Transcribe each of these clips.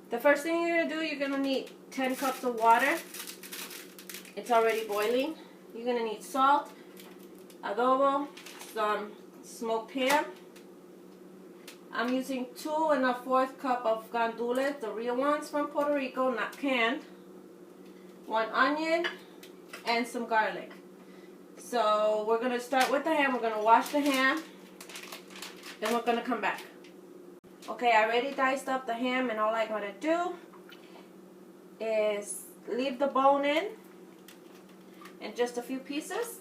The first thing you're going to do, you're going to need 10 cups of water. It's already boiling. You're going to need salt, adobo, some smoked ham. I'm using 2 1/4 cup of gandules, the real ones from Puerto Rico, not canned. 1 onion and some garlic. So we're going to start with the ham. We're going to wash the ham. Then we're going to come back. Okay, I already diced up the ham, and all I'm going to do is leave the bone in just a few pieces.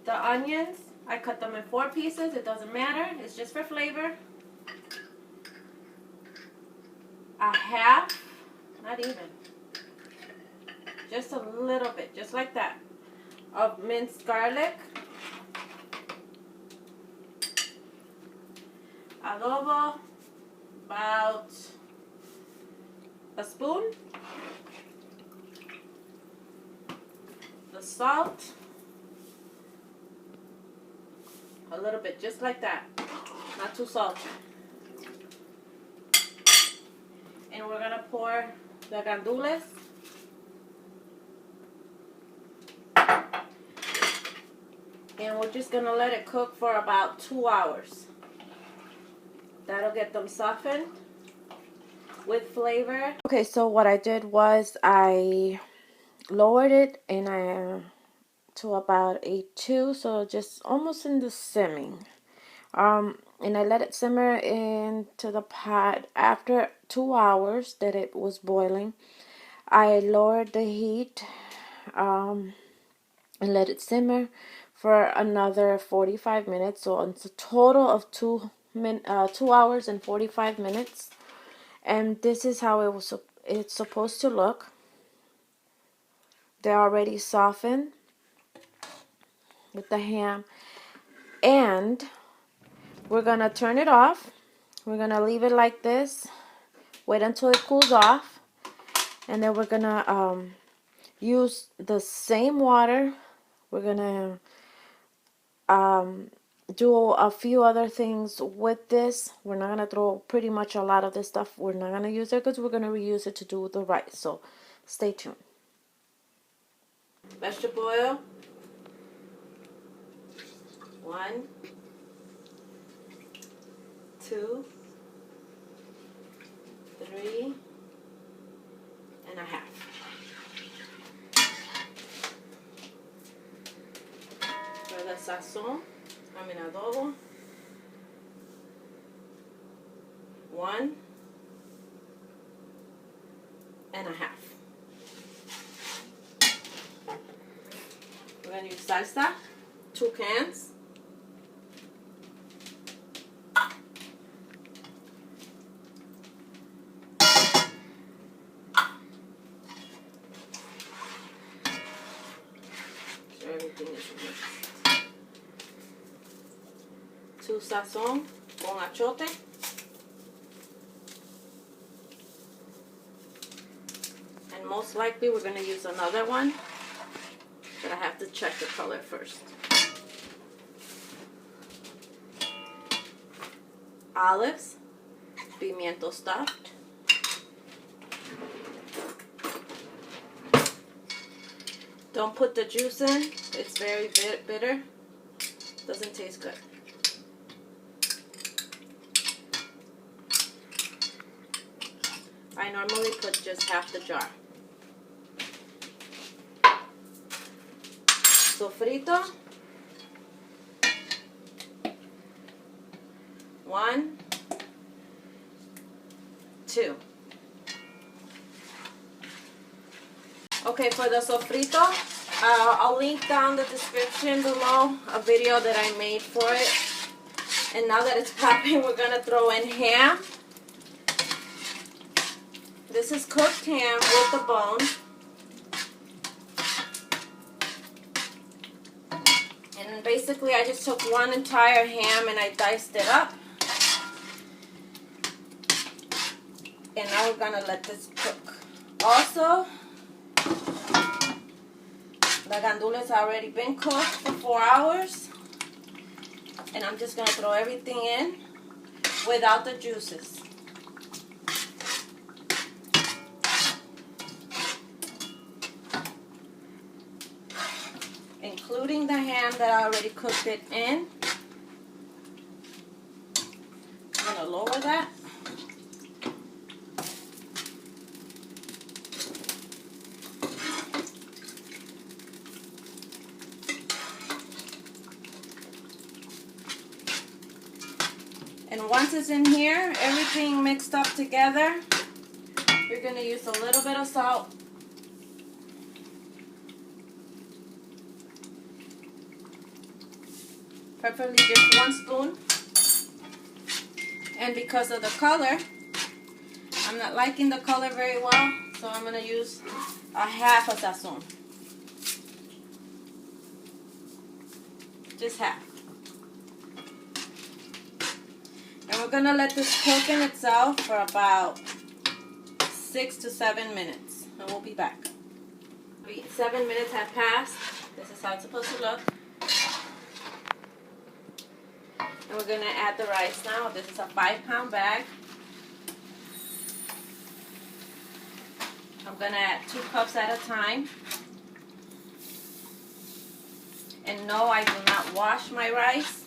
The onions, I cut them in 4 pieces. It doesn't matter. It's just for flavor. A half, not even, just a little bit, just like that, of minced garlic. Adobo, about a spoon. The salt, a little bit, just like that, not too salty. And we're gonna pour the gandules. And we're just gonna let it cook for about 2 hours. That'll get them softened with flavor. Okay, so what I did was I lowered it to about 8.2, so just almost in the simming. And I let it simmer into the pot. After 2 hours that it was boiling, I lowered the heat and let it simmer for another 45 minutes. So it's a total of 2 hours and 45 minutes. And this is how it's supposed to look. They're already softened with the ham. And we're going to turn it off. We're going to leave it like this. Wait until it cools off. And then we're going to use the same water. We're going to do a few other things with this. We're not going to throw pretty much a lot of this stuff. We're not going to use it because we're going to reuse it to do the rice. So stay tuned. Vegetable oil. 1, 2, 3 and a half. For the sazon, adobo, 1 and a half. We're going to use salsa, 2 cans. So everything is mixed. 2 sazon con achote. And most likely we're going to use another one. But I have to check the color first. Olives, pimiento stuffed. Don't put the juice in. It's very bitter. Doesn't taste good. I normally put just half the jar. Sofrito. 1, 2. Okay, for the sofrito, I'll link down the description below a video that I made for it. And now that it's popping, we're going to throw in ham. This is cooked ham with the bone. And basically I just took one entire ham and I diced it up. And now we're going to let this cook. Also, the gandules already been cooked for 4 hours. And I'm just going to throw everything in without the juices. Including the ham that I already cooked it in. I'm going to lower that. And once it's in here, everything mixed up together, you're going to use a little bit of salt. Preferably just 1 spoon. And because of the color, I'm not liking the color very well, so I'm going to use a half a sazon. Just half. And we're going to let this cook in itself for about 6 to 7 minutes. And we'll be back. 7 minutes have passed. This is how it's supposed to look. And we're going to add the rice now. This is a 5-pound bag. I'm going to add 2 cups at a time. And no, I do not wash my rice.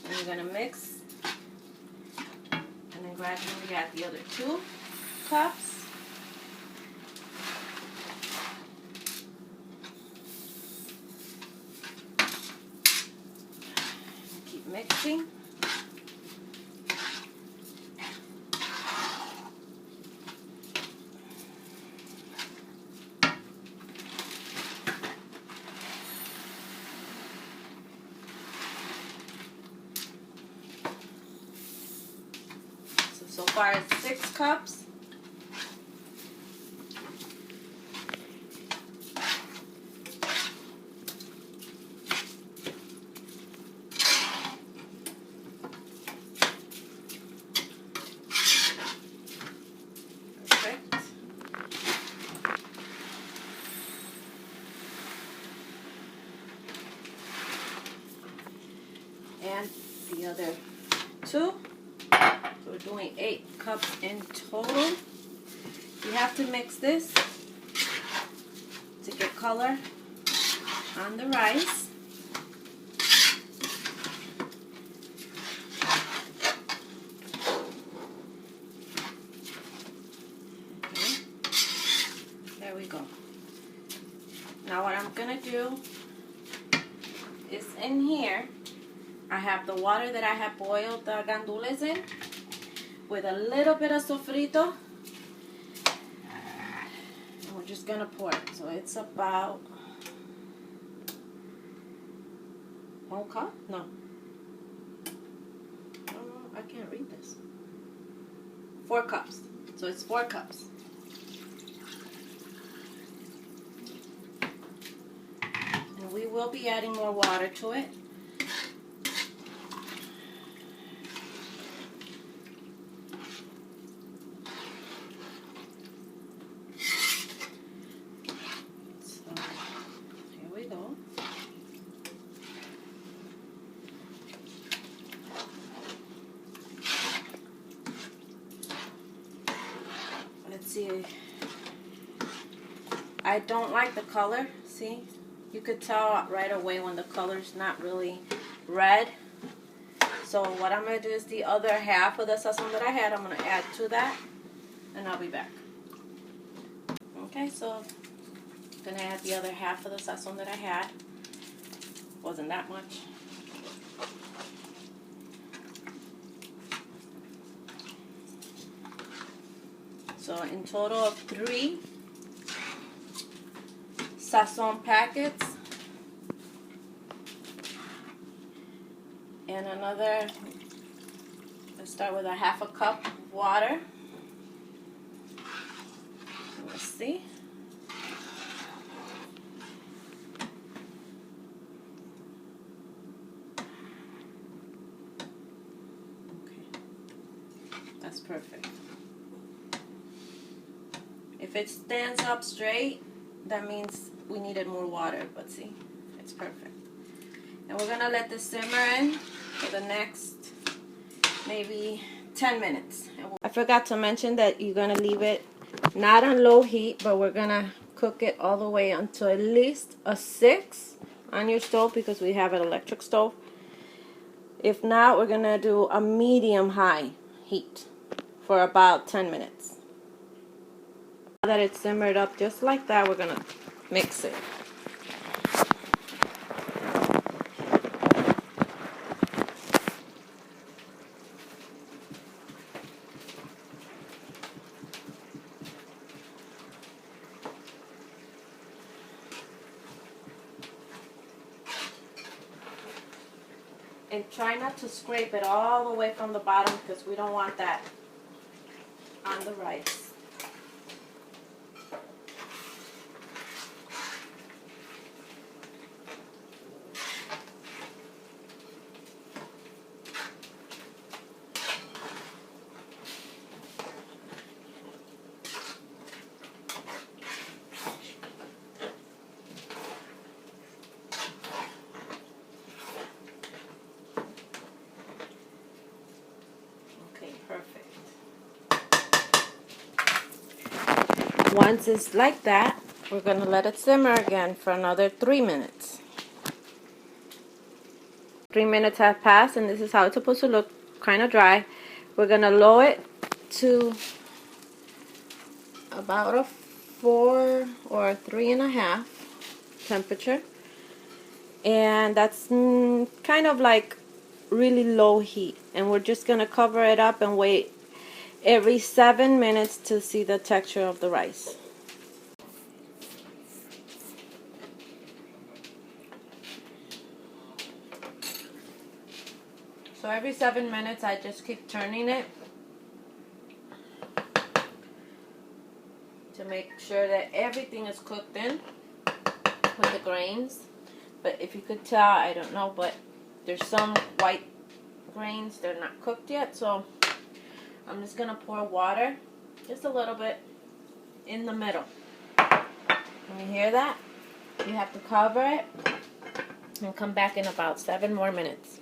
And you're going to mix. And then gradually add the other 2 cups. Mixing. So far it's 6 cups. And the other 2. So we're doing 8 cups in total. You have to mix this to get color on the rice. Okay. There we go. Now what I'm gonna do is in here I have the water that I have boiled the gandules in with a little bit of sofrito. And we're just going to pour it. So it's about 1 cup? No. I can't read this. 4 cups. So it's 4 cups. And we will be adding more water to it. Let's see. I don't like the color. See? You could tell right away when the color's not really red. So what I'm going to do is the other half of the sazon that I had, I'm going to add to that. And I'll be back. Okay, so I'm going to add the other half of the sazon that I had. Wasn't that much. So in total of 3 sazon packets. And another, let's start with a 1/2 cup of water. Let's see. Okay, that's perfect. If it stands up straight, that means we needed more water, but see, it's perfect. And we're gonna let this simmer in for the next maybe 10 minutes. I forgot to mention that you're gonna leave it not on low heat, but we're gonna cook it all the way until at least a 6 on your stove, because we have an electric stove. If not, we're gonna do a medium high heat for about 10 minutes. Now that it's simmered up just like that, we're gonna mix it. And try not to scrape it all the way from the bottom, because we don't want that on the rice. Perfect. Once it's like that, we're going to let it simmer again for another 3 minutes. 3 minutes have passed, and this is how it's supposed to look, kind of dry. We're going to lower it to about a 4 or 3.5 temperature. And that's kind of like really low heat. And we're just going to cover it up and wait every 7 minutes to see the texture of the rice. So every 7 minutes I just keep turning it to make sure that everything is cooked in with the grains. But if you could tell, I don't know, but there's some white grains, they're not cooked yet, so I'm just going to pour water, just a little bit, in the middle. Can you hear that? You have to cover it and come back in about 7 more minutes.